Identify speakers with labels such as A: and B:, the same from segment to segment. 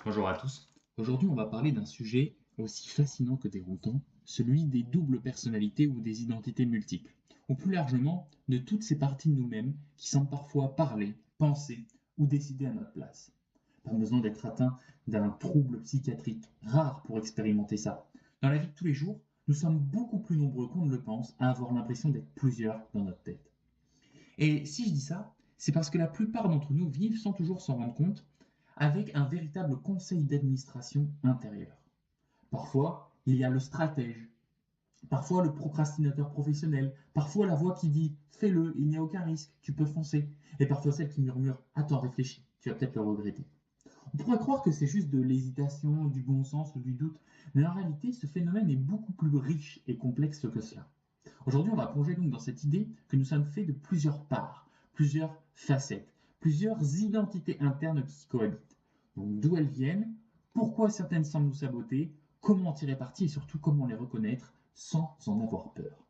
A: Bonjour à tous. Aujourd'hui, on va parler d'un sujet aussi fascinant que déroutant, celui des doubles personnalités ou des identités multiples, ou plus largement, de toutes ces parties de nous-mêmes qui semblent parfois parler, penser ou décider à notre place. Pas besoin d'être atteint d'un trouble psychiatrique, rare pour expérimenter ça. Dans la vie de tous les jours, nous sommes beaucoup plus nombreux qu'on ne le pense à avoir l'impression d'être plusieurs dans notre tête. Et si je dis ça, c'est parce que la plupart d'entre nous vivent sans toujours s'en rendre compte, avec un véritable conseil d'administration intérieur. Parfois, il y a le stratège, parfois le procrastinateur professionnel, parfois la voix qui dit fais-le, il n'y a aucun risque, tu peux foncer, et parfois celle qui murmure attends, réfléchis, tu vas peut-être le regretter. On pourrait croire que c'est juste de l'hésitation, du bon sens ou du doute, mais en réalité, ce phénomène est beaucoup plus riche et complexe que cela. Aujourd'hui, on va plonger donc dans cette idée que nous sommes faits de plusieurs parts, plusieurs facettes, plusieurs identités internes qui cohabitent. Donc d'où elles viennent, pourquoi certaines semblent nous saboter, comment en tirer parti et surtout comment les reconnaître sans en avoir peur.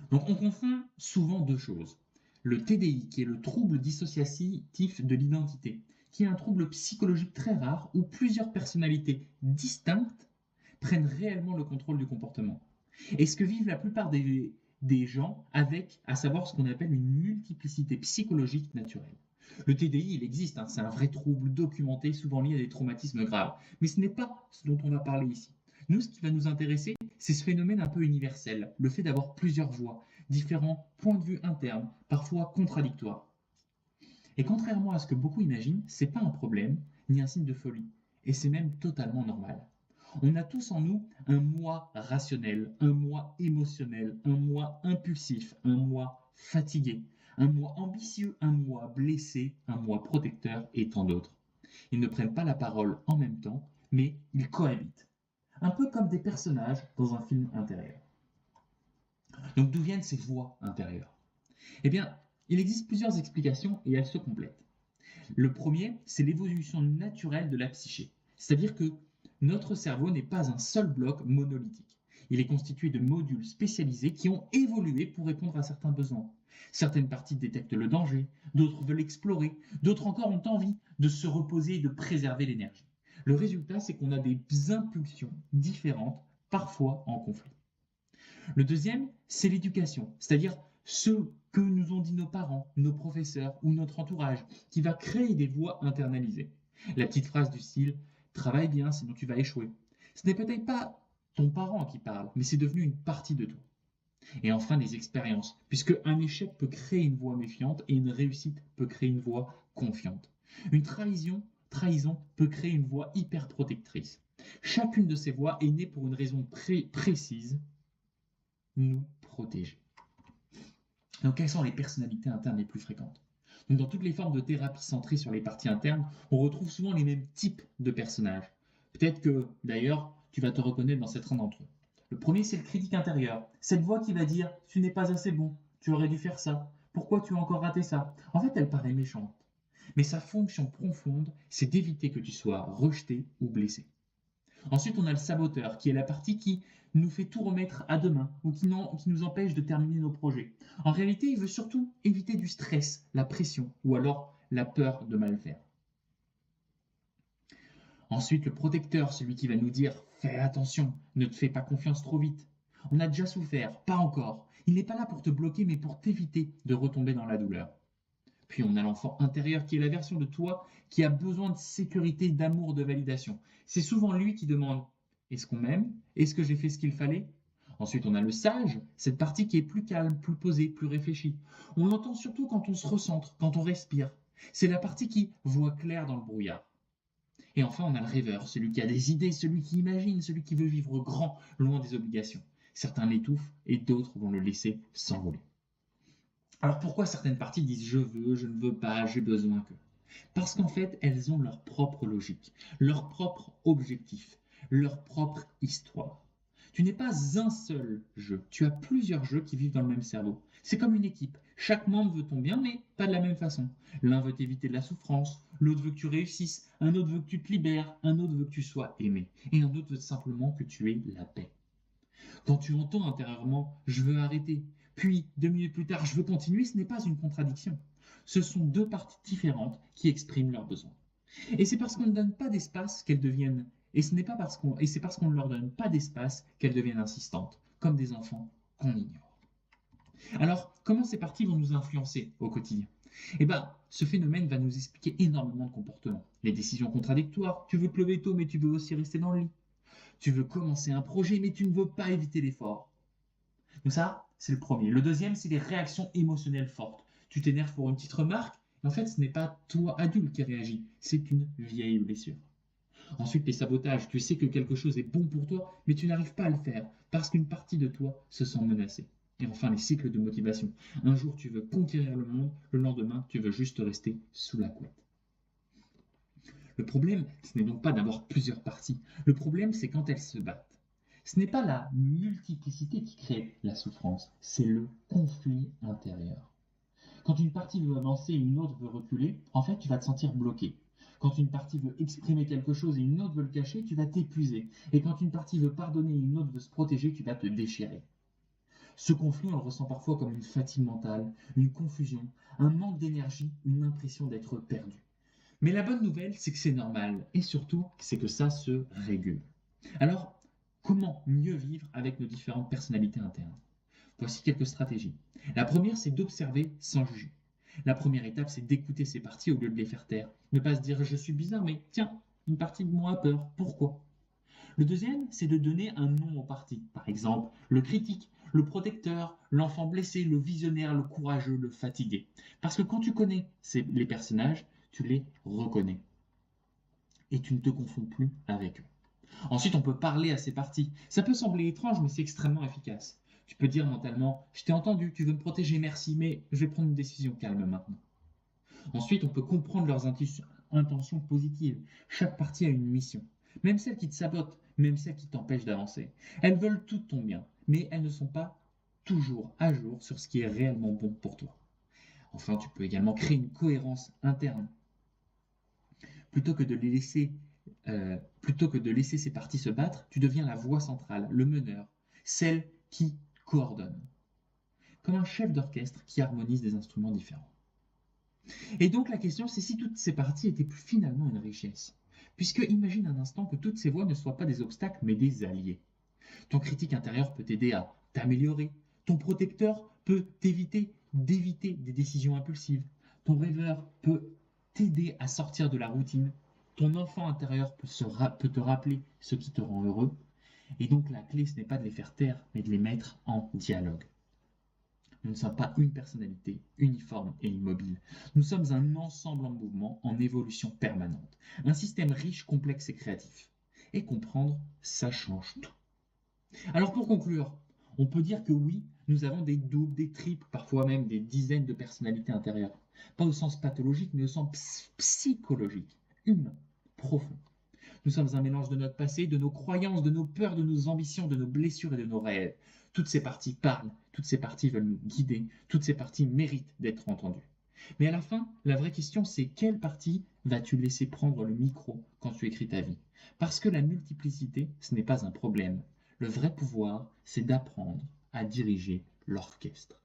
A: Donc on confond souvent deux choses. Le TDI, qui est le trouble dissociatif de l'identité, qui est un trouble psychologique très rare où plusieurs personnalités distinctes prennent réellement le contrôle du comportement. Et ce que vivent la plupart des gens avec, à savoir ce qu'on appelle une multiplicité psychologique naturelle. Le TDI, il existe, hein, c'est un vrai trouble documenté, souvent lié à des traumatismes graves. Mais ce n'est pas ce dont on va parler ici. Nous, ce qui va nous intéresser, c'est ce phénomène un peu universel, le fait d'avoir plusieurs voix, différents points de vue internes, parfois contradictoires. Et contrairement à ce que beaucoup imaginent, c'est pas un problème, ni un signe de folie. Et c'est même totalement normal. On a tous en nous un moi rationnel, un moi émotionnel, un moi impulsif, un moi fatigué, un moi ambitieux, un moi blessé, un moi protecteur et tant d'autres. Ils ne prennent pas la parole en même temps, mais ils cohabitent. Un peu comme des personnages dans un film intérieur. Donc d'où viennent ces voix intérieures? Eh bien, il existe plusieurs explications et elles se complètent. Le premier, c'est l'évolution naturelle de la psyché. C'est-à-dire que notre cerveau n'est pas un seul bloc monolithique. Il est constitué de modules spécialisés qui ont évolué pour répondre à certains besoins. Certaines parties détectent le danger, d'autres veulent explorer, d'autres encore ont envie de se reposer et de préserver l'énergie. Le résultat, c'est qu'on a des impulsions différentes, parfois en conflit. Le deuxième, c'est l'éducation, c'est-à-dire ce que nous ont dit nos parents, nos professeurs ou notre entourage, qui va créer des voix internalisées. La petite phrase du style travaille bien, sinon tu vas échouer. Ce n'est peut-être pas ton parent qui parle, mais c'est devenu une partie de toi. Et enfin, les expériences, puisque un échec peut créer une voix méfiante et une réussite peut créer une voix confiante. Une trahison peut créer une voix hyper protectrice. Chacune de ces voix est née pour une raison précise, nous protéger. Donc, quelles sont les personnalités internes les plus fréquentes? Donc, dans toutes les formes de thérapie centrées sur les parties internes, on retrouve souvent les mêmes types de personnages. Peut-être que, d'ailleurs, tu vas te reconnaître dans certains d'entre eux. Le premier, c'est le critique intérieur. Cette voix qui va dire « Tu n'es pas assez bon, tu aurais dû faire ça, pourquoi tu as encore raté ça ?» En fait, elle paraît méchante. Mais sa fonction profonde, c'est d'éviter que tu sois rejeté ou blessé. Ensuite, on a le saboteur, qui est la partie qui nous fait tout remettre à demain ou qui nous empêche de terminer nos projets. En réalité, il veut surtout éviter du stress, la pression ou alors la peur de mal faire. Ensuite, le protecteur, celui qui va nous dire fais attention, ne te fais pas confiance trop vite. On a déjà souffert, pas encore. Il n'est pas là pour te bloquer, mais pour t'éviter de retomber dans la douleur. Puis on a l'enfant intérieur qui est la version de toi qui a besoin de sécurité, d'amour, de validation. C'est souvent lui qui demande est-ce qu'on m'aime? Est-ce que j'ai fait ce qu'il fallait? Ensuite, on a le sage, cette partie qui est plus calme, plus posée, plus réfléchie. On l'entend surtout quand on se recentre, quand on respire. C'est la partie qui voit clair dans le brouillard. Et enfin, on a le rêveur, celui qui a des idées, celui qui imagine, celui qui veut vivre grand, loin des obligations. Certains l'étouffent et d'autres vont le laisser s'envoler. Alors pourquoi certaines parties disent je veux, je ne veux pas, j'ai besoin que? Parce qu'en fait, elles ont leur propre logique, leur propre objectif, leur propre histoire. Tu n'es pas un seul jeu, tu as plusieurs jeux qui vivent dans le même cerveau. C'est comme une équipe, chaque membre veut ton bien, mais pas de la même façon. L'un veut t'éviter de la souffrance, l'autre veut que tu réussisses, un autre veut que tu te libères, un autre veut que tu sois aimé, et un autre veut simplement que tu aies la paix. Quand tu entends intérieurement « je veux arrêter », puis 2 minutes plus tard « je veux continuer », ce n'est pas une contradiction. Ce sont deux parties différentes qui expriment leurs besoins. Et c'est parce qu'on ne donne pas d'espace qu'elles deviennent, et ce n'est pas parce qu'on, et c'est parce qu'on ne leur donne pas d'espace qu'elles deviennent insistantes, comme des enfants qu'on ignore. Alors, comment ces parties vont nous influencer au quotidien? Eh bien, ce phénomène va nous expliquer énormément de comportements. Les décisions contradictoires, tu veux te lever tôt mais tu veux aussi rester dans le lit. Tu veux commencer un projet mais tu ne veux pas éviter l'effort. Donc ça, c'est le premier. Le deuxième, c'est les réactions émotionnelles fortes. Tu t'énerves pour une petite remarque, mais en fait, ce n'est pas toi, adulte, qui réagit, c'est une vieille blessure. Ensuite, les sabotages. Tu sais que quelque chose est bon pour toi, mais tu n'arrives pas à le faire parce qu'une partie de toi se sent menacée. Et enfin, les cycles de motivation. Un jour, tu veux conquérir le monde, le lendemain, tu veux juste rester sous la couette. Le problème, ce n'est donc pas d'avoir plusieurs parties. Le problème, c'est quand elles se battent. Ce n'est pas la multiplicité qui crée la souffrance, c'est le conflit intérieur. Quand une partie veut avancer et une autre veut reculer, en fait, tu vas te sentir bloqué. Quand une partie veut exprimer quelque chose et une autre veut le cacher, tu vas t'épuiser. Et quand une partie veut pardonner et une autre veut se protéger, tu vas te déchirer. Ce conflit, on le ressent parfois comme une fatigue mentale, une confusion, un manque d'énergie, une impression d'être perdu. Mais la bonne nouvelle, c'est que c'est normal. Et surtout, c'est que ça se régule. Alors, comment mieux vivre avec nos différentes personnalités internes? Voici quelques stratégies. La première, c'est d'observer sans juger. La première étape, c'est d'écouter ces parties au lieu de les faire taire. Ne pas se dire je suis bizarre, mais tiens, une partie de moi a peur. Pourquoi? Le deuxième, c'est de donner un nom aux parties. Par exemple, le critique, le protecteur, l'enfant blessé, le visionnaire, le courageux, le fatigué. Parce que quand tu connais les personnages, tu les reconnais. Et tu ne te confonds plus avec eux. Ensuite, on peut parler à ces parties. Ça peut sembler étrange, mais c'est extrêmement efficace. Tu peux dire mentalement, je t'ai entendu, tu veux me protéger, merci, mais je vais prendre une décision calme maintenant. Ensuite, on peut comprendre leurs intentions positives. Chaque partie a une mission. Même celles qui te sabotent, même celles qui t'empêchent d'avancer. Elles veulent tout ton bien, mais elles ne sont pas toujours à jour sur ce qui est réellement bon pour toi. Enfin, tu peux également créer une cohérence interne. Plutôt que de les laisser plutôt que de laisser ces parties se battre, tu deviens la voix centrale, le meneur, celle qui coordonne, comme un chef d'orchestre qui harmonise des instruments différents. Et donc la question, c'est si toutes ces parties étaient finalement une richesse. Puisque imagine un instant que toutes ces voix ne soient pas des obstacles, mais des alliés. Ton critique intérieur peut t'aider à t'améliorer. Ton protecteur peut t'éviter d'éviter des décisions impulsives. Ton rêveur peut t'aider à sortir de la routine. Ton enfant intérieur peut te rappeler ce qui te rend heureux. Et donc la clé, ce n'est pas de les faire taire, mais de les mettre en dialogue. Nous ne sommes pas une personnalité uniforme et immobile. Nous sommes un ensemble en mouvement, en évolution permanente. Un système riche, complexe et créatif. Et comprendre, ça change tout. Alors pour conclure, on peut dire que oui, nous avons des doubles, des triples, parfois même des dizaines de personnalités intérieures. Pas au sens pathologique, mais au sens psychologique, humain, profond. Nous sommes un mélange de notre passé, de nos croyances, de nos peurs, de nos ambitions, de nos blessures et de nos rêves. Toutes ces parties parlent, toutes ces parties veulent nous guider, toutes ces parties méritent d'être entendues. Mais à la fin, la vraie question, c'est quelle partie vas-tu laisser prendre le micro quand tu écris ta vie? Parce que la multiplicité, ce n'est pas un problème. Le vrai pouvoir, c'est d'apprendre à diriger l'orchestre.